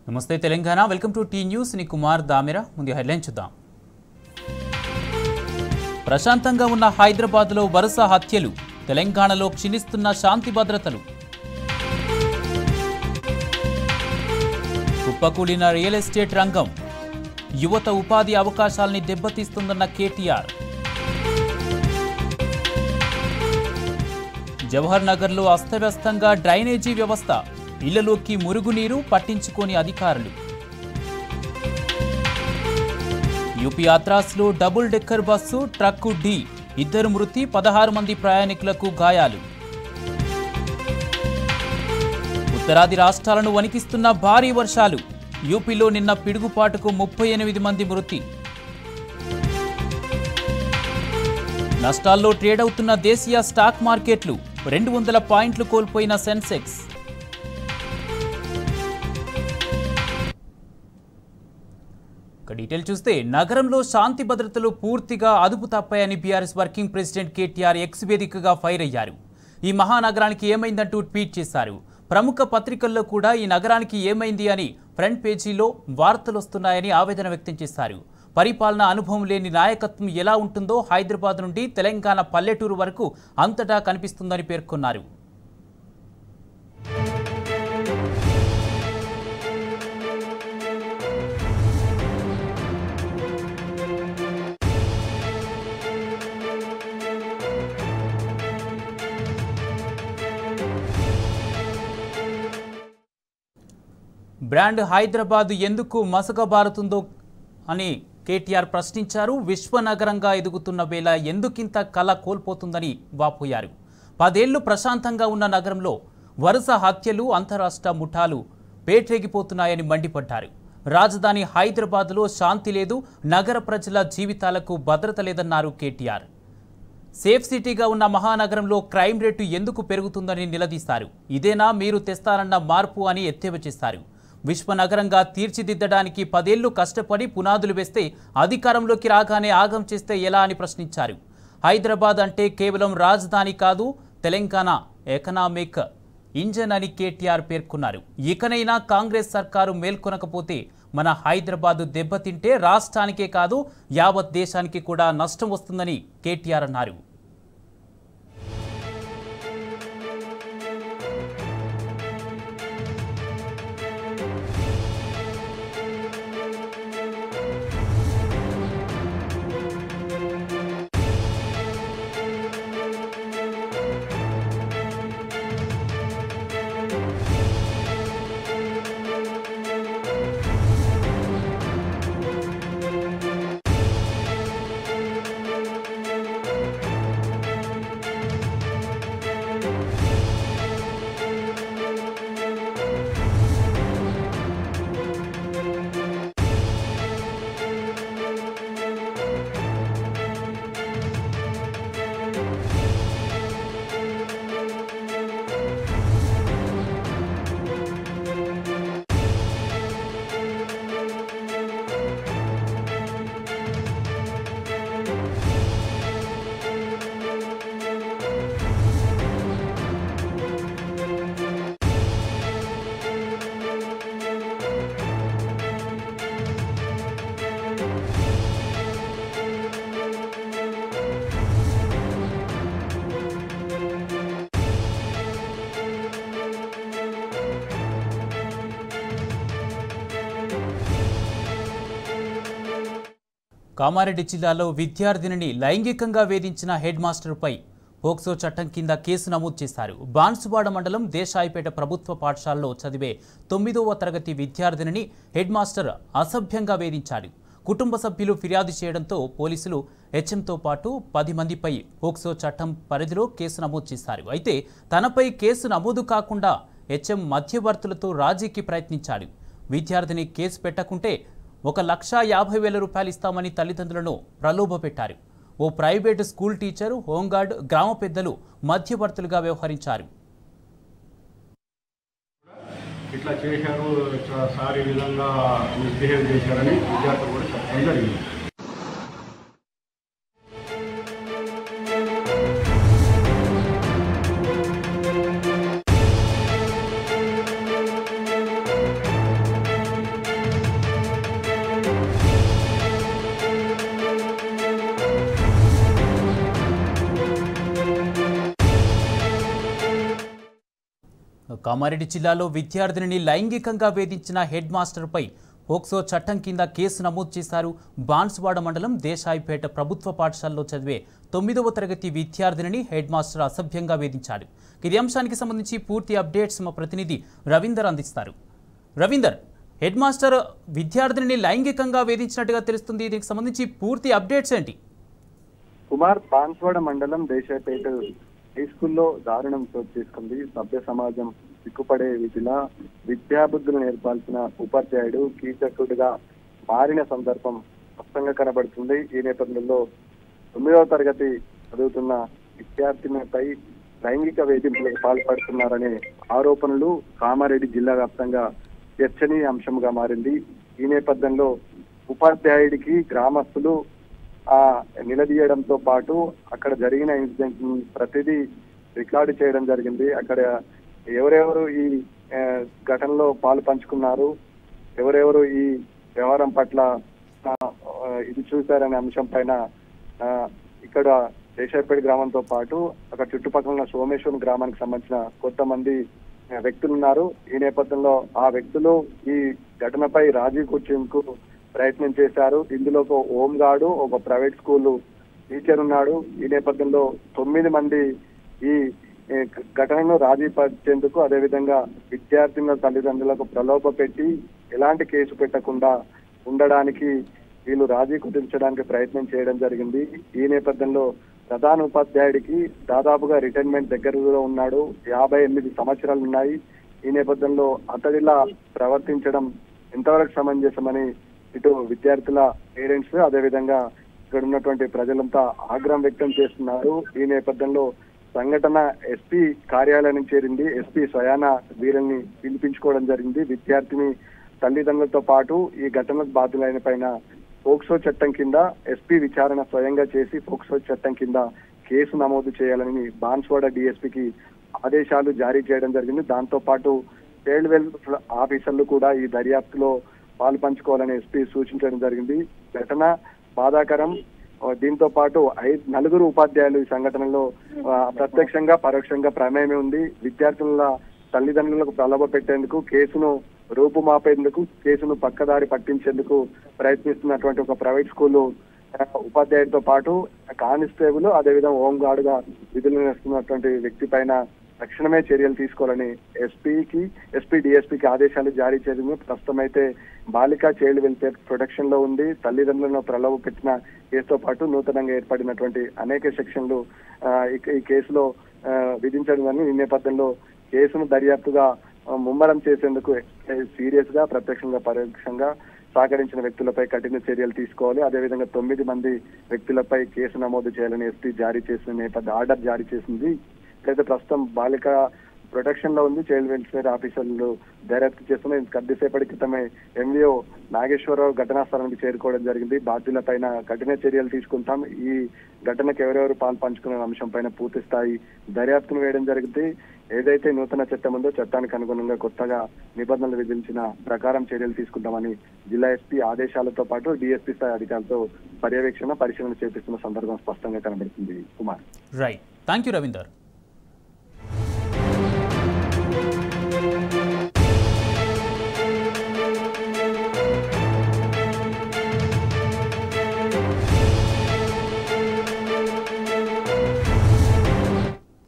నమస్తే Telangana welcome to T News ని కుమార్ దామిరా ముందు హెడ్లైన్ చూద్దాం. ప్రశాంతంగా ఉన్న హైదరాబాద్లో వరుస హత్యలు, తెలంగాణలో క్షీణిస్తున్న శాంతి భద్రతలు. కుప్పకూలిన రియల్ ఎస్టేట్ రంగం, యువత ఉపాధి అవకాశాల్ని దెబ్బతీస్తుందన్న కేటీఆర్. జవహర్ నగర్లో అస్తవ్యస్తంగా డ్రైనేజీ వ్యవస్థ, ఇళ్లలోకి మురుగునీరు పట్టించుకోని అధికారులు. యూపీ అత్రాస్లో డబుల్ డెక్కర్ బస్సు ట్రక్కు ఢీ, 2 మృతి, 16 మంది ప్రయాణికులకు గాయాలు. ఉత్తరాది రాష్ట్రాలను వణికిస్తున్న భారీ వర్షాలు, యూపీలో నిన్న పిడుగుపాటుకు 38 మంది మృతి. నష్టాల్లో ట్రేడ్ అవుతున్న దేశీయ స్టాక్ మార్కెట్లు, 200 పాయింట్లు కోల్పోయిన సెన్సెక్స్. డీటెయిల్ చూస్తే నగరంలో శాంతి భద్రతలు పూర్తిగా అదుపు తప్పాయని BRS working president KTR X వేదికగా ఫైర్ అయ్యారు. ఈ మహానగరానికి ఏమైందంటూ ట్వీట్ చేశారు. ప్రముఖ పత్రికల్లో కూడా ఈ నగరానికి ఏమైంది అని ఫ్రంట్ పేజీలో వార్తలు వస్తున్నాయని ఆవేదన వ్యక్తం చేశారు. పరిపాలన అనుభవం లేని నాయకత్వం ఎలా ఉంటుందో హైదరాబాద్ నుండి తెలంగాణ పల్లెటూరు వరకు అంతటా కనిపిస్తుందని పేర్కొన్నారు. బ్రాండ్ హైదరాబాద్ ఎందుకు మసకబారుతుందో అని కేటీఆర్ ప్రశ్నించారు. విశ్వనగరంగా ఎదుగుతున్న వేళ ఎందుకింత కళ కోల్పోతుందని వాపోయారు. 10 ఏళ్లు ప్రశాంతంగా ఉన్న నగరంలో వరుస హత్యలు, అంతరాష్ట్ర ముఠాలు పేట్రేగిపోతున్నాయని మండిపడ్డారు. రాజధాని హైదరాబాద్లో శాంతి లేదు, నగర ప్రజల జీవితాలకు భద్రత లేదన్నారు కేటీఆర్. సేఫ్ సిటీగా ఉన్న మహానగరంలో క్రైమ్ రేటు ఎందుకు పెరుగుతుందని నిలదీశారు. ఇదేనా మీరు తెస్తారన్న మార్పు అని ఎద్దేవా చేశారు. విశ్వనగరంగా తీర్చిదిద్దడానికి 10 ఏళ్లు కష్టపడి పునాదులు వేస్తే అధికారంలోకి రాగానే ఆగం చేస్తే ఎలా అని ప్రశ్నించారు. హైదరాబాద్ అంటే కేవలం రాజధాని కాదు, తెలంగాణ ఎకనామిక్ ఇంజన్ అని కేటీఆర్ పేర్కొన్నారు. ఇకనైనా కాంగ్రెస్ సర్కారు మేల్కొనకపోతే మన హైదరాబాద్ దెబ్బతింటే రాష్ట్రానికే కాదు యావత్ దేశానికి కూడా నష్టం వస్తుందని కేటీఆర్ అన్నారు. కామారెడ్డి జిల్లాలో విద్యార్థినిని లైంగికంగా వేధించిన హెడ్ మాస్టర్పై పోక్సో చట్టం కింద కేసు నమోదు చేశారు. బాన్సువాడ మండలం దేశాయిపేట ప్రభుత్వ పాఠశాలలో చదివే 9వ తరగతి విద్యార్థినిని హెడ్ మాస్టర్ అసభ్యంగా వేధించాడు. కుటుంబ సభ్యులు ఫిర్యాదు చేయడంతో పోలీసులు హెచ్ఎంతో పాటు 10 మందిపై పోక్సో చట్టం పరిధిలో కేసు నమోదు చేశారు. అయితే తనపై కేసు నమోదు కాకుండా హెచ్ఎం మధ్యవర్తులతో రాజీకి ప్రయత్నించాడు. విద్యార్థిని కేసు పెట్టకుంటే 1,50,000 రూపాయలు ఇస్తామని తల్లిదండ్రులను ప్రలోభపెట్టారు. ఓ ప్రైవేటు స్కూల్ టీచరు, హోంగార్డ్, గ్రామ పెద్దలు మధ్యవర్తులుగా వ్యవహరించారు. ఇట్లా చేశారు, సార్ ఈ విధంగా మిస్బిహేవ్ చేశారని విద్యార్థులు కూడా చెప్పడం జరిగింది. కామారెడ్డి జిల్లాలో విద్యార్థినిని లైంగికంగా వేధించిన హెడ్ మాస్టర్పై పోక్సో చట్టం కింద కేసు నమోదు చేశారు. బాన్స్వాడ మండలం దేశాయిపేట ప్రభుత్వ పాఠశాలలో చదివే 9వ తరగతి విద్యార్థినిని హెడ్ మాస్టర్ అసభ్యంగా వేధించాడు. ఇది అంశానికి సంబంధించి పూర్తి అప్డేట్స్ మా ప్రతినిధి రవీందర్ అందిస్తారు. రవీందర్, హెడ్ మాస్టర్ విద్యార్థినిని లైంగికంగా వేధించినట్టుగా తెలుస్తుంది. దీనికి సంబంధించి పూర్తి అప్డేట్స్ ఏంటి? కుమార్, బాన్స్వాడ మండలం దేశాయిపేట హై స్కూల్లో దారుణం చోటు చేసుకుంది. సభ్య సమాజం సిగ్గుపడే వీటిలా విద్యాబుద్ధులు నేర్పాల్సిన ఉపాధ్యాయుడు కీచకుడిగా మారిన సందర్భం స్పష్టంగా కనబడుతుంది. ఈ నేపథ్యంలో 9వ తరగతి చదువుతున్న విద్యార్థినిపై లైంగిక వేధింపులకు పాల్పడుతున్నారనే ఆరోపణలు కామారెడ్డి జిల్లా వ్యాప్తంగా చర్చనీయ అంశంగా మారింది. ఈ నేపథ్యంలో ఉపాధ్యాయుడికి గ్రామస్తులు నిలదీయడంతో పాటు అక్కడ జరిగిన ఇన్సిడెంట్ ప్రతిదీ రికార్డు చేయడం జరిగింది. అక్కడ ఎవరెవరు ఈ ఘటనలో పాలు పంచుకున్నారు, ఎవరెవరు ఈ వ్యవహారం పట్ల ఇది చూశారనే అంశం పైన ఇక్కడ దేశాయిపేట గ్రామంతో పాటు అక్కడ చుట్టుపక్కల ఉన్న సోమేశ్వరం గ్రామానికి సంబంధించిన కొంతమంది వ్యక్తులు ఉన్నారు. ఈ నేపథ్యంలో ఆ వ్యక్తులు ఈ ఘటనపై రాజీ కూర్చేందుకు ప్రయత్నం చేశారు. ఇందులో ఒక హోంగార్డు, ఒక ప్రైవేట్ స్కూల్ టీచర్ ఉన్నాడు. ఈ నేపథ్యంలో 9 మంది ఈ ఘటనను రాజీ పరిచేందుకు, అదేవిధంగా విద్యార్థుల తల్లిదండ్రులకు ప్రలోభ పెట్టి ఎలాంటి కేసు పెట్టకుండా ఉండడానికి వీళ్ళు రాజీ కుదించడానికి ప్రయత్నం చేయడం జరిగింది. ఈ నేపథ్యంలో ప్రధాన ఉపాధ్యాయుడికి దాదాపుగా రిటైర్మెంట్ దగ్గరలో ఉన్నాడు. 58 సంవత్సరాలు ఉన్నాయి. ఈ నేపథ్యంలో అతడిలా ప్రవర్తించడం ఎంతవరకు సమంజసమని ఇటు విద్యార్థుల పేరెంట్స్, అదేవిధంగా ఇక్కడ ఉన్నటువంటి ప్రజలంతా ఆగ్రహం వ్యక్తం చేస్తున్నారు. ఈ నేపథ్యంలో సంఘటన ఎస్పీ కార్యాలయానికి చేరింది. ఎస్పీ స్వయాన వీరిని పిలిపించుకోవడం జరిగింది. విద్యార్థిని తల్లిదండ్రులతో పాటు ఈ ఘటనకు బాధ్యులైన పైన పోక్సో చట్టం కింద ఎస్పీ విచారణ స్వయంగా చేసి పోక్సో చట్టం కింద కేసు నమోదు చేయాలని బాన్స్వాడ డిఎస్పీకి ఆదేశాలు జారీ చేయడం జరిగింది. దాంతో పాటు చైల్డ్ వెల్ఫేర్ ఆఫీసర్లు కూడా ఈ దర్యాప్తులో పాలు పంచుకోవాలని ఎస్పీ సూచించడం జరిగింది. ఘటన బాధాకరం. దీంతో పాటు 4 ఉపాధ్యాయులు ఈ సంఘటనలో ప్రత్యక్షంగా పరోక్షంగా ప్రమేయమే ఉంది. విద్యార్థుల తల్లిదండ్రులకు ప్రలోభ పెట్టేందుకు, కేసును రూపుమాపేందుకు, కేసును పక్కదారి పట్టించేందుకు ప్రయత్నిస్తున్నటువంటి ఒక ప్రైవేట్ స్కూలు ఉపాధ్యాయుడితో పాటు కానిస్టేబుల్, అదేవిధంగా హోంగార్డుగా విధులు నిర్వహిస్తున్నటువంటి వ్యక్తి పైన తక్షణమే చర్యలు తీసుకోవాలని ఎస్పీ డిఎస్పీకి ఆదేశాలు జారీ చేసింది. ప్రస్తుతం అయితే బాలిక చైల్డ్ వెల్ఫేర్ ప్రొటెక్షన్ లో ఉంది. తల్లిదండ్రులను ప్రలోభ పెట్టిన కేసుతో పాటు నూతనంగా ఏర్పడినటువంటి అనేక సెక్షన్లు ఈ కేసులో విధించడం. ఈ నేపథ్యంలో కేసును దర్యాప్తుగా ముమ్మరం చేసేందుకు సీరియస్ గా ప్రత్యక్షంగా పరోక్షంగా సహకరించిన వ్యక్తులపై కఠిన చర్యలు తీసుకోవాలి. అదేవిధంగా 9 మంది వ్యక్తులపై కేసు నమోదు చేయాలని ఎస్పీ జారీ చేసిన ఆర్డర్ జారీ చేసింది. అయితే ప్రస్తుతం బాలిక ప్రొటెక్షన్ లో ఉంది. చైల్డ్ వెల్ఫేర్ ఆఫీసర్లు దర్యాప్తు చేస్తున్న కొద్దిసేపటి క్రితమే ఎంవీఓ నాగేశ్వరరావు ఘటనా స్థలానికి చేరుకోవడం జరిగింది. బాధ్యులపైన కఠిన చర్యలు తీసుకుంటాం, ఈ ఘటనకు ఎవరెవరు పాలు పంచుకున్న అంశం పైన పూర్తి స్థాయి దర్యాప్తును వేయడం జరిగింది. ఏదైతే నూతన చట్టం ఉందో చట్టానికి అనుగుణంగా కొత్తగా నిబంధనలు విధించిన ప్రకారం చర్యలు తీసుకుంటామని జిల్లా ఎస్పీ ఆదేశాలతో పాటు డిఎస్పీ స్థాయి అధికారులతో పరిశీలన చేపిస్తున్న సందర్భం స్పష్టంగా కనబడుతుంది. Kumar, right, thank you Ravinder.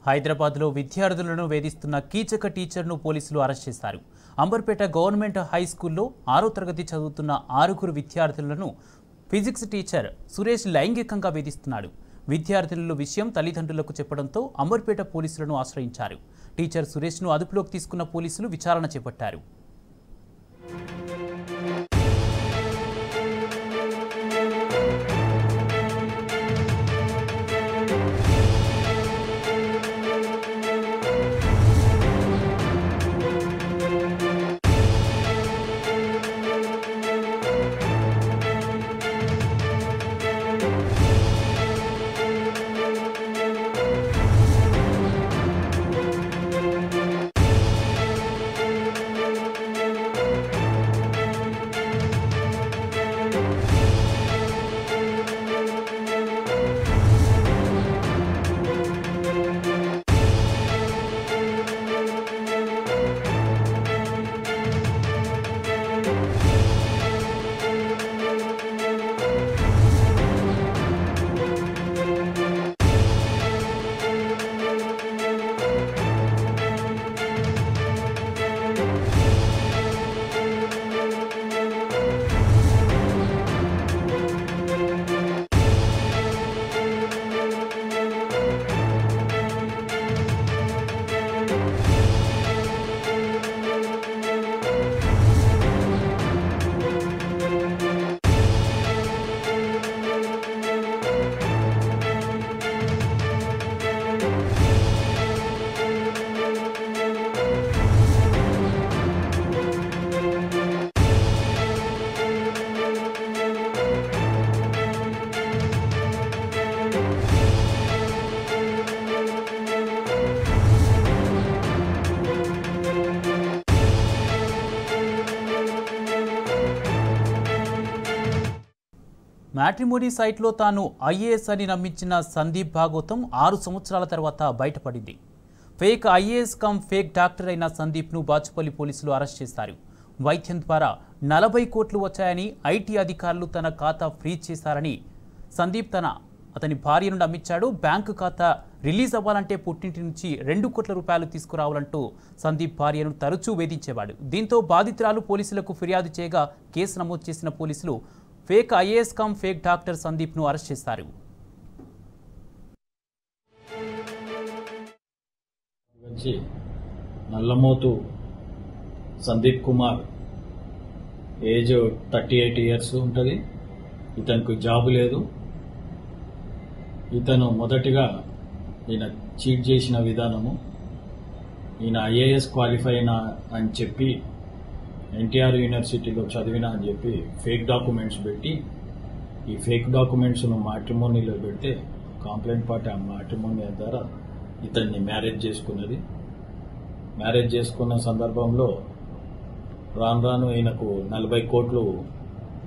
హైదరాబాద్లో విద్యార్థులను వేధిస్తున్న కీచక టీచర్ను పోలీసులు అరెస్ట్ చేశారు. అంబర్పేట గవర్నమెంట్ హై స్కూల్లో 6వ తరగతి చదువుతున్న 6 విద్యార్థులను ఫిజిక్స్ టీచర్ సురేష్ లైంగికంగా వేధిస్తున్నాడు. విద్యార్థుల విషయం తల్లిదండ్రులకు చెప్పడంతో అంబర్పేట పోలీసులను ఆశ్రయించారు. టీచర్ సురేష్ను అదుపులోకి తీసుకున్న పోలీసులు విచారణ చేపట్టారు. మ్యాట్రిమోనీ సైట్లో తాను ఐఏఎస్ అని నమ్మించిన సందీప్ భాగవతం 6 సంవత్సరాల తర్వాత బయటపడింది. Fake IAS cum fake doctor అయిన సందీప్ను బాచుపల్లి పోలీసులు అరెస్ట్ చేశారు. వైద్యం ద్వారా 40 కోట్లు వచ్చాయని, ఐటీ అధికారులు తన ఖాతా ఫ్రీజ్ చేశారని సందీప్ అతని భార్యను నమ్మించాడు. బ్యాంకు ఖాతా రిలీజ్ అవ్వాలంటే పుట్టింటి నుంచి 2 కోట్ల రూపాయలు తీసుకురావాలంటూ సందీప్ భార్యను తరచూ వేధించేవాడు. దీంతో బాధితురాలు పోలీసులకు ఫిర్యాదు చేయగా కేసు నమోదు చేసిన పోలీసులు fake IAS cum fake doctor సందీప్ను అరెస్ట్ చేశారు. నల్లమోతు సందీప్ కుమార్ ఏజ్ 38 ఇయర్స్ ఉంటుంది. ఇతనికి జాబ్ లేదు. ఇతను మొదటిగా ఈయన చీట్ చేసిన విధానము, ఈయన ఐఏఎస్ క్వాలిఫై అయినా అని చెప్పి ఎన్టీఆర్ యూనివర్సిటీలో చదివినా అని చెప్పి ఫేక్ డాక్యుమెంట్స్ పెట్టి, ఈ ఫేక్ డాక్యుమెంట్స్ను మ్యాట్రిమోనీలో పెడితే కంప్లైంట్ పార్టీ ఆ మ్యాట్రిమోనీ ద్వారా ఇతన్ని మ్యారేజ్ చేసుకున్నది. మ్యారేజ్ చేసుకున్న సందర్భంలో రాను ఈయనకు 40 కోట్లు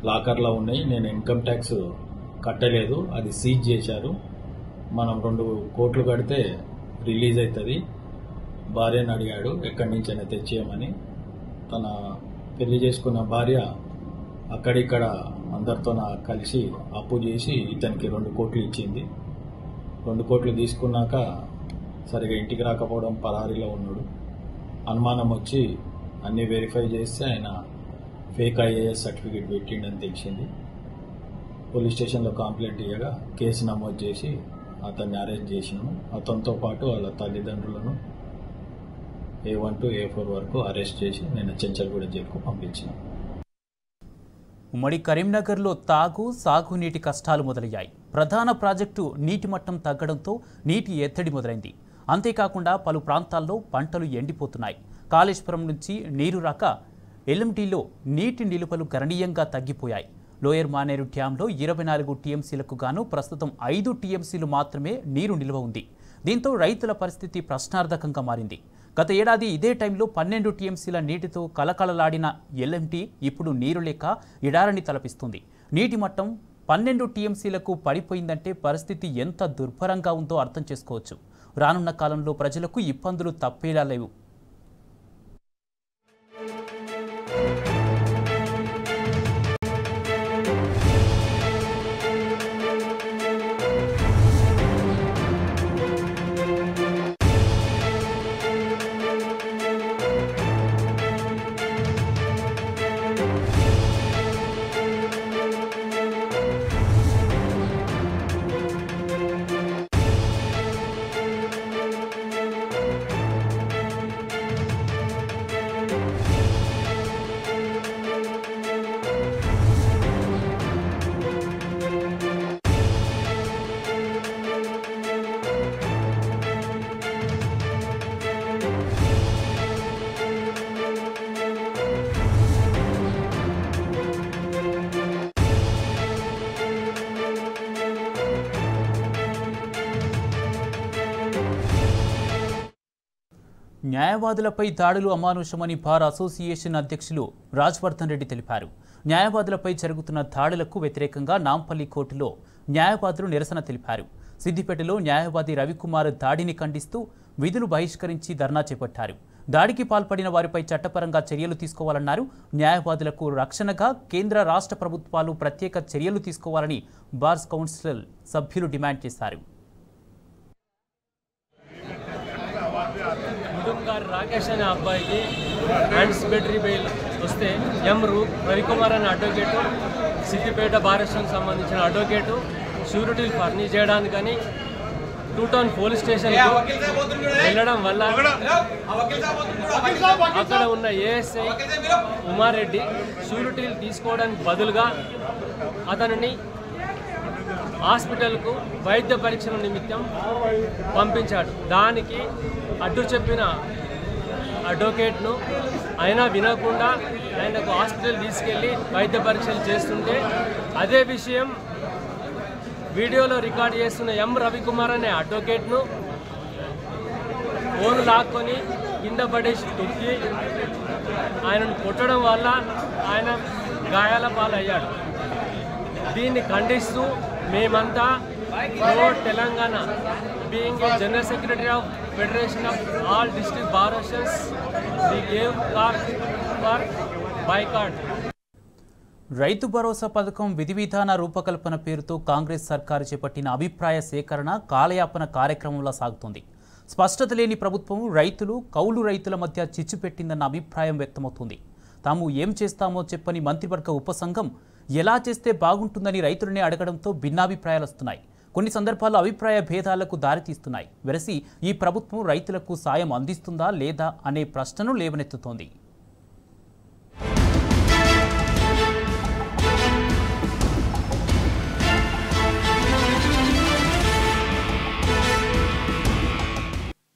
లాకర్లో ఉన్నాయి. నేను ఇన్కమ్ ట్యాక్స్ కట్టలేదు, అది సీజ్ చేశారు. మనం 2 కోట్లు కడితే రిలీజ్ అవుతుంది. భార్యను అడిగాడు ఎక్కడి నుంచైనా తెచ్చేయమని. తన పెళ్లి చేసుకున్న భార్య అక్కడిక్కడ అందరితో కలిసి అప్పు చేసి ఇతనికి 2 కోట్లు ఇచ్చింది. 2 కోట్లు తీసుకున్నాక సరిగా ఇంటికి రాకపోవడం, పరారీలో ఉన్నాడు. అనుమానం వచ్చి అన్ని వెరిఫై చేస్తే ఆయన ఫేక్ ఐఏఎస్ సర్టిఫికేట్ పెట్టిండని తెలిసింది. పోలీస్ స్టేషన్లో కంప్లైంట్ ఇవ్వగా కేసు నమోదు చేసి అతన్ని అరెస్ట్ చేసినాము. అతనితో పాటు వాళ్ళ తల్లిదండ్రులను A1 to A4 వరకు అరెస్ట్ చేసి నేను చెంచల్గూడ జైలుకు పంపించిన. ఉమ్మడి కరీంనగర్లో సాగునీటి కష్టాలు మొదలయ్యాయి. ప్రధాన ప్రాజెక్టు నీటి మట్టం తగ్గడంతో నీటి ఎద్దడి మొదలైంది. అంతేకాకుండా పలు ప్రాంతాల్లో పంటలు ఎండిపోతున్నాయి. కాళేశ్వరం నుంచి నీరు రాక ఎల్ఎంటీలో నీటి నిలువలు గణనీయంగా తగ్గిపోయాయి. లోయర్ మానేరు డ్యాంలో 24 టీఎంసీలకు గాను ప్రస్తుతం 5 టీఎంసీలు మాత్రమే నీరు నిల్వ ఉంది. దీంతో రైతుల పరిస్థితి ప్రశ్నార్థకంగా మారింది. గత ఏడాది ఇదే టైంలో 12 టీఎంసీల నీటితో కలకలలాడిన ఎల్ఎంటీ ఇప్పుడు నీరు లేక ఎడారిని తలపిస్తుంది. నీటి మట్టం 12 టీఎంసీలకు పడిపోయిందంటే పరిస్థితి ఎంత దుర్భరంగా ఉందో అర్థం చేసుకోవచ్చు. రానున్న కాలంలో ప్రజలకు ఇబ్బందులు తప్పేలా లేవు. న్యాయవాదులపై దాడులు అమానుషమని బార్ అసోసియేషన్ అధ్యక్షులు రాజ్వర్ధన్ రెడ్డి తెలిపారు. న్యాయవాదులపై జరుగుతున్న దాడులకు వ్యతిరేకంగా నాంపల్లి కోర్టులో న్యాయవాదులు నిరసన తెలిపారు. సిద్దిపేటలో న్యాయవాది రవికుమార్ దాడిని ఖండిస్తూ విధులు బహిష్కరించి ధర్నా చేపట్టారు. దాడికి పాల్పడిన వారిపై చట్టపరంగా చర్యలు తీసుకోవాలన్నారు. న్యాయవాదులకు రక్షణగా కేంద్ర రాష్ట్ర ప్రభుత్వాలు ప్రత్యేక చర్యలు తీసుకోవాలని బార్స్ కౌన్సిల్ సభ్యులు డిమాండ్ చేశారు. రాకేష్ అనే అబ్బాయికి యాంటిసిపేటరీ బెయిల్ వస్తే రవికుమార్ అనే అడ్వకేటు, సిద్దిపేట బార్ అసోసియేషన్కి సంబంధించిన అడ్వకేటు షూరిటీలు ఫర్నిష్ చేయడానికని 2 టౌన్ పోలీస్ స్టేషన్కు వెళ్ళడం వల్ల అక్కడ ఉన్న ఏఎస్ఐ ఉమారెడ్డి షూరిటీలు తీసుకోవడానికి బదులుగా అతనిని హాస్పిటల్కు వైద్య పరీక్షల నిమిత్తం పంపించాడు. దానికి అడ్డు చెప్పిన అడ్వకేట్ను అయినా వినకుండా ఆయనకు హాస్పిటల్ తీసుకెళ్ళి వైద్య పరీక్షలు చేస్తుంటే అదే విషయం వీడియోలో రికార్డ్ చేస్తున్న రవికుమార్ అనే అడ్వకేట్ను ఫోన్ లాక్కొని కింద పడేసి తొక్కి ఆయనను కొట్టడం వల్ల ఆయన గాయాల పాలయ్యాడు. దీన్ని ఖండిస్తూ మేమంతా pro Telangana being a general secretary of federation of all district bar associations we gave call for boycott. Rythu Bharosa పథకం విధి విధాన రూపకల్పన పేరుతో కాంగ్రెస్ సర్కారు చేపట్టిన అభిప్రాయ సేకరణ కాలయాపన కార్యక్రమంలో సాగుతోంది. స్పష్టత లేని ప్రభుత్వం రైతులు కౌలు రైతుల మధ్య చిచ్చు పెట్టిందన్న అభిప్రాయం వ్యక్తమవుతుంది. తాము ఏం చేస్తామో చెప్పని మంత్రివర్గ ఉపసంఘం ఎలా చేస్తే బాగుంటుందని రైతులనే అడగడంతో భిన్నాభిప్రాయాలు వస్తున్నాయి. కొన్ని సందర్భాల్లో అభిప్రాయ భేదాలకు దారితీస్తున్నాయి. వెరసి ఈ ప్రభుత్వం రైతులకు సాయం అందిస్తుందా లేదా అనే ప్రశ్నను లేవనెత్తుతోంది.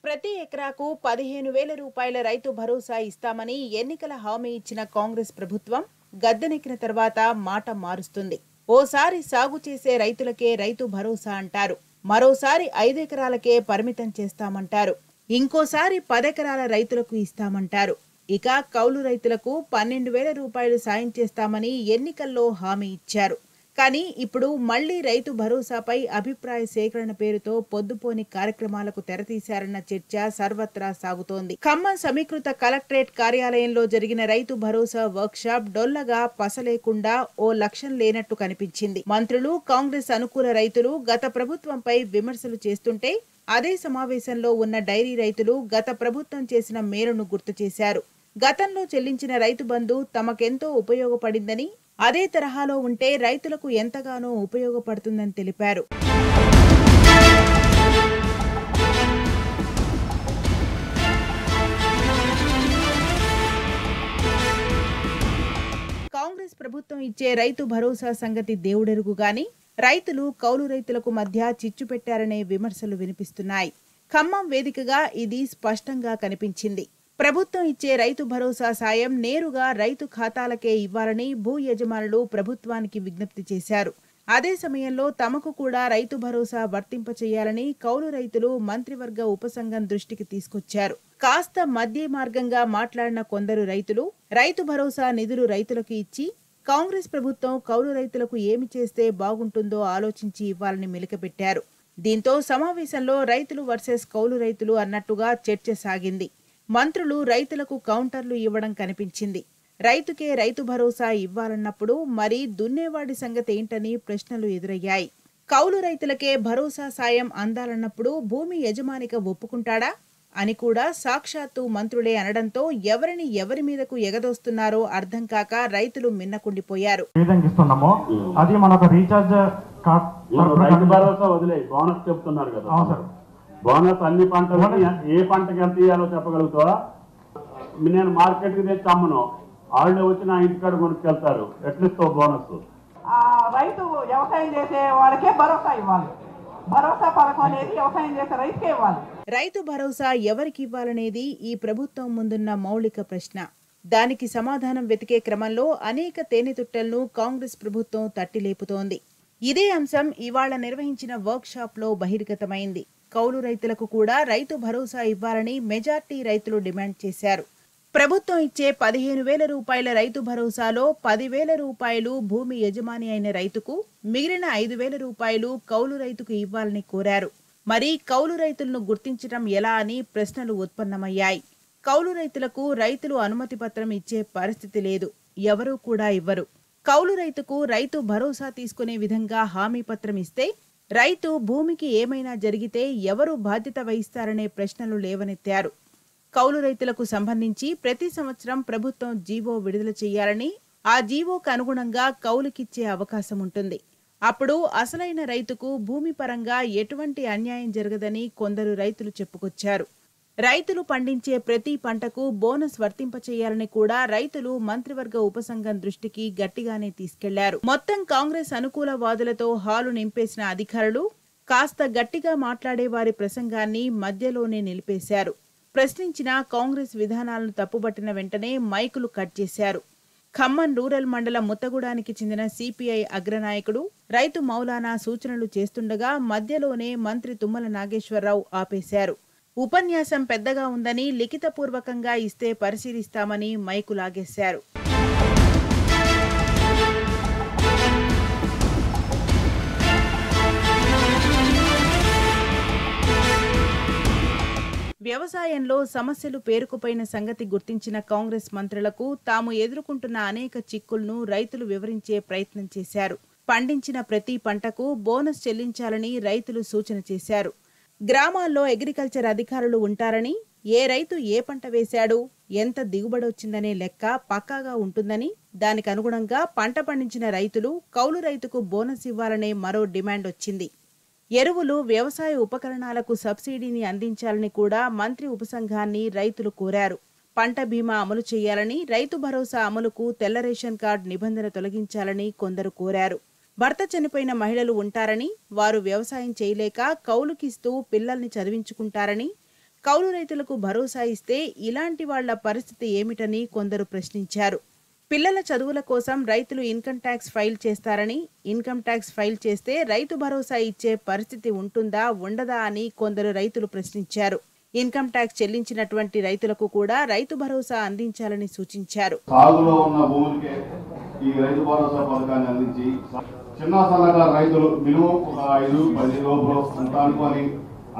ప్రతి ఎకరాకు 15,000 రూపాయల రైతు భరోసా ఇస్తామని ఎన్నికల హామీ ఇచ్చిన కాంగ్రెస్ ప్రభుత్వం గద్దెనెక్కిన తర్వాత మాట మారుస్తుంది. ఓసారి సాగు చేసే రైతులకే రైతు భరోసా అంటారు, మరోసారి 5 ఎకరాలకే పరిమితం చేస్తామంటారు, ఇంకోసారి 10 ఎకరాల రైతులకు ఇస్తామంటారు. ఇక కౌలు రైతులకు 12,000 రూపాయలు సాయం చేస్తామని ఎన్నికల్లో హామీ ఇచ్చారు. కానీ ఇప్పుడు మళ్లీ రైతు భరోసాపై అభిప్రాయ సేకరణ పేరుతో పొద్దుపోని కార్యక్రమాలకు తెరతీశారన్న చర్చ సర్వత్రా సాగుతోంది. ఖమ్మం సమీకృత కలెక్టరేట్ కార్యాలయంలో జరిగిన రైతు భరోసా వర్క్షాప్ డొల్లగా పసలేకుండా ఓ లక్ష్యం లేనట్టు కనిపించింది. మంత్రులు, కాంగ్రెస్ అనుకూల రైతులు గత ప్రభుత్వంపై విమర్శలు చేస్తుంటే అదే సమావేశంలో ఉన్న డైరీ రైతులు గత ప్రభుత్వం చేసిన మేలును గుర్తు చేశారు. గతంలో చెల్లించిన రైతు బంధు తమకెంతో ఉపయోగపడిందని, అదే తరహాలో ఉంటే రైతులకు ఎంతగానో ఉపయోగపడుతుందని తెలిపారు. కాంగ్రెస్ ప్రభుత్వం ఇచ్చే రైతు భరోసా సంగతి దేవుడెరుగు గాని రైతులు కౌలు రైతులకు మధ్య చిచ్చు పెట్టారనే విమర్శలు వినిపిస్తున్నాయి. ఖమ్మం వేదికగా ఇది స్పష్టంగా కనిపించింది. ప్రభుత్వం ఇచ్చే రైతు భరోసా సాయం నేరుగా రైతు ఖాతాలకే ఇవ్వాలని భూ యజమానులు ప్రభుత్వానికి విజ్ఞప్తి చేశారు. అదే సమయంలో తమకు కూడా రైతు భరోసా వర్తింపచేయాలని కౌలు రైతులు మంత్రివర్గ ఉపసంఘం దృష్టికి తీసుకొచ్చారు. కాస్త మధ్య మార్గంగా మాట్లాడిన కొందరు రైతులు రైతు భరోసా నిధులు రైతులకు ఇచ్చి కాంగ్రెస్ ప్రభుత్వం కౌలు రైతులకు ఏమి చేస్తే బాగుంటుందో ఆలోచించి ఇవ్వాలని మెలికపెట్టారు. దీంతో సమావేశంలో రైతులు వర్సెస్ కౌలు రైతులు అన్నట్టుగా చర్చ సాగింది. మంత్రులు రైతులకు కౌంటర్లు ఇవ్వడం కనిపించింది. రైతుకే రైతు భరోసా ఇవ్వాలన్నప్పుడు మరి దున్నేవాడి సంగతి ఏంటని ప్రశ్నలు ఎదురయ్యాయి. కౌలు రైతులకే భరోసా సాయం అందాలన్నప్పుడు భూమి యజమానిక ఒప్పుకుంటాడా అని కూడా సాక్షాత్తు మంత్రులే అనడంతో ఎవరి మీదకు ఎగదోస్తున్నారో అర్థం కాక రైతులు మిన్నకుండిపోయారు. అది మనకు రీఛార్జ్ భరోసా వదిలే బోనస్ చెప్తున్నారు కదా, బోనస్ అన్ని పంటలు ఏ పంటకి ఎంత ఇవ్వాలో చెప్పగలుగుతావా? నేను మార్కెట్కి తెచ్చి అమ్మను, వాళ్ళే వచ్చి నా ఇంటికాడ కొనుక్కెళ్తారు, ఎట్లిస్తావు బోనస్? రైతు వ్యవసాయం చేసే వాళ్ళకే భరోసా ఇవ్వాలి. భరోసా పథకం అనేది వ్యవసాయం చేసే రైతుకే ఇవ్వాలి. రైతు భరోసా ఎవరికి ఇవ్వాలనేది ఈ ప్రభుత్వం ముందున్న మౌలిక ప్రశ్న. దానికి సమాధానం వెతికే క్రమంలో అనేక తేనెతుట్టలను కాంగ్రెస్ ప్రభుత్వం తట్టిలేపుతోంది. ఇదే అంశం ఇవాళ నిర్వహించిన వర్క్ షాప్ లో బహిర్గతమైంది. కౌలు రైతులకు కూడా రైతు భరోసా ఇవ్వాలని మెజార్టీ రైతులు డిమాండ్ చేశారు. ప్రభుత్వం ఇచ్చే 15,000 రూపాయల రైతు భరోసాలో 10,000 రూపాయలు భూమి యజమాని అయిన రైతుకు, మిగిలిన 5,000 రూపాయలు కౌలు రైతుకు ఇవ్వాలని కోరారు. మరి కౌలు రైతులను గుర్తించడం ఎలా అని ప్రశ్నలు ఉత్పన్నమయ్యాయి. కౌలు రైతులకు రైతులు అనుమతి పత్రం ఇచ్చే పరిస్థితి లేదు, ఎవరూ కూడా ఇవ్వరు. కౌలు రైతుకు రైతు భరోసా తీసుకునే విధంగా హామీ పత్రం ఇస్తే రైతు భూమికి ఏమైనా జరిగితే ఎవరు బాధ్యత వహిస్తారనే ప్రశ్నలు లేవనెత్తారు. కౌలు రైతులకు సంబంధించి ప్రతి సంవత్సరం ప్రభుత్వం జీవో విడుదల చేయాలని, ఆ జీవోకు అనుగుణంగా కౌలుకిచ్చే అవకాశం ఉంటుంది. అప్పుడు అసలైన రైతుకు భూమి పరంగా ఎటువంటి అన్యాయం జరగదని కొందరు రైతులు చెప్పుకొచ్చారు. రైతులు పండించే ప్రతి పంటకు బోనస్ వర్తింపచేయాలని కూడా రైతులు మంత్రివర్గ ఉపసంఘం దృష్టికి గట్టిగానే తీసుకెళ్లారు. మొత్తం కాంగ్రెస్ అనుకూల వాదులతో హాలు నింపేసిన అధికారులు కాస్త గట్టిగా మాట్లాడే వారి ప్రసంగాన్ని మధ్యలోనే నిలిపేశారు. ప్రశ్నించిన కాంగ్రెస్ విధానాలను తప్పుబట్టిన వెంటనే మైకులు కట్ చేశారు. ఖమ్మం రూరల్ మండలం ముత్తగూడానికి చెందిన సిపిఐ అగ్రనాయకుడు రైతు మౌలానా సూచనలు చేస్తుండగా మధ్యలోనే మంత్రి తుమ్మల నాగేశ్వరరావు ఆపేశారు. ఉపన్యాసం పెద్దగా ఉందని లిఖితపూర్వకంగా ఇస్తే పరిశీలిస్తామని మైకు లాగేశారు. వ్యవసాయంలో సమస్యలు పేరుకుపోయిన సంగతి గుర్తించిన కాంగ్రెస్ మంత్రులకు తాము ఎదుర్కొంటున్న అనేక చిక్కులను రైతులు వివరించే ప్రయత్నం చేశారు. పండించిన ప్రతి పంటకు బోనస్ చెల్లించాలని రైతులు సూచన చేశారు. గ్రామాల్లో అగ్రికల్చర్ అధికారులు ఉంటారని, ఏ రైతు ఏ పంట వేశాడు, ఎంత దిగుబడి వచ్చిందనే లెక్క పక్కాగా ఉంటుందని, దానికి అనుగుణంగా పంట పండించిన రైతులు కౌలు రైతుకు బోనస్ ఇవ్వాలనే మరో డిమాండ్ వచ్చింది. ఎరువులు, వ్యవసాయ ఉపకరణాలకు సబ్సిడీని అందించాలని కూడా మంత్రి ఉపసంఘాన్ని రైతులు కోరారు. పంట బీమా అమలు చేయాలని, రైతు భరోసా అమలుకు తెల్ల రేషన్ కార్డు నిబంధన తొలగించాలని కొందరు కోరారు. భర్త చనిపోయిన మహిళలు ఉంటారని, వారు వ్యవసాయం చేయలేక కౌలుకిస్తూ పిల్లల్ని చదివించుకుంటారని, కౌలు రైతులకు భరోసా ఇస్తే ఇలాంటి వాళ్ల పరిస్థితి ఏమిటని కొందరు ప్రశ్నించారు. పిల్లల చదువుల కోసం రైతులు ఇన్కమ్ ట్యాక్స్ ఫైల్ చేస్తారని, ఇన్కమ్ ట్యాక్స్ ఫైల్ చేస్తే రైతు భరోసా ఇచ్చే పరిస్థితి ఉంటుందా ఉండదా అని కొందరు రైతులు ప్రశ్నించారు. ఇన్కమ్ ట్యాక్స్ చెల్లించినటువంటి రైతులకు కూడా రైతు భరోసా అందించాలని సూచించారు. సాగులో ఉన్న భూములకే ఈ రైతు భరోసా పథకాన్ని అందించి చిన్న సన్నకారు రైతులు మినిమం ఒక 5-10 లోపల అంత అనుకొని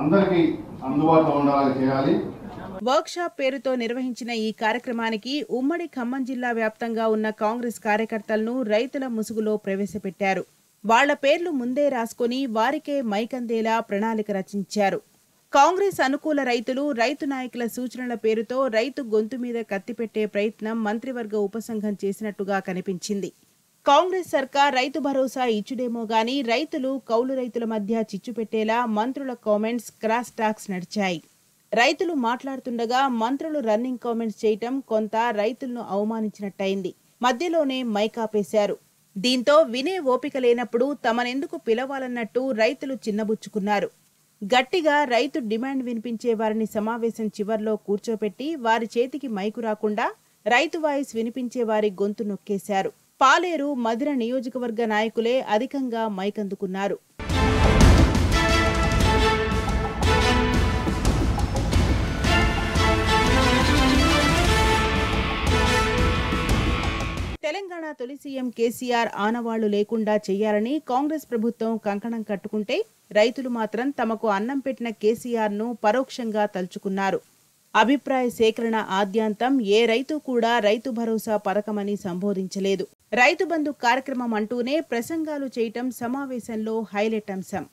అందరికీ అందుబాటులో ఉండేలా చేయాలి. వర్క్షాప్ పేరుతో నిర్వహించిన ఈ కార్యక్రమానికి ఉమ్మడి ఖమ్మం జిల్లా వ్యాప్తంగా ఉన్న కాంగ్రెస్ కార్యకర్తలను రైతుల ముసుగులో ప్రవేశపెట్టారు. వాళ్ల పేర్లు ముందే రాసుకుని వారికే మైకందేలా ప్రణాళిక రచించారు. కాంగ్రెస్ అనుకూల రైతులు, రైతు నాయకుల సూచనల పేరుతో రైతు గొంతు మీద కత్తిపెట్టే ప్రయత్నం మంత్రివర్గ ఉపసంఘం చేసినట్టుగా కనిపించింది. కాంగ్రెస్ సర్కార్ రైతు భరోసా ఇచ్చుడేమో గాని రైతులు, కౌలు రైతుల మధ్య చిచ్చు పెట్టేలా మంత్రుల కామెంట్స్, క్రాస్ టాక్స్ నడిచాయి. రైతులు మాట్లాడుతుండగా మంత్రులు రన్నింగ్ కామెంట్స్ చేయటం కొంత రైతులను అవమానించినట్టయింది. మధ్యలోనే మైకాపేశారు. దీంతో వినే ఓపిక లేనప్పుడు తమనెందుకు పిలవాలన్నట్టు రైతులు చిన్నబుచ్చుకున్నారు. గట్టిగా రైతు డిమాండ్ వినిపించే వారిని సమావేశం చివర్లో కూర్చోపెట్టి వారి చేతికి మైకు రాకుండా రైతు వాయిస్ వినిపించే వారి గొంతు నొక్కేశారు. పాలేరు, మధిర నియోజకవర్గ నాయకులే అధికంగా మైకందుకున్నారు. తెలంగాణ తొలి సీఎం కేసీఆర్ ఆనవాళ్లు లేకుండా చేయాలని కాంగ్రెస్ ప్రభుత్వం కంకణం కట్టుకుంటే రైతులు మాత్రం తమకు అన్నం పెట్టిన కేసీఆర్ను పరోక్షంగా తలుచుకున్నారు. అభిప్రాయ సేకరణ ఆద్యాంతం ఏ రైతు కూడా రైతు భరోసా పథకమని సంబోధించలేదు. రైతు బంధు కార్యక్రమం అంటూనే ప్రసంగాలు చేయటం సమావేశంలో హైలైట్ అంశం.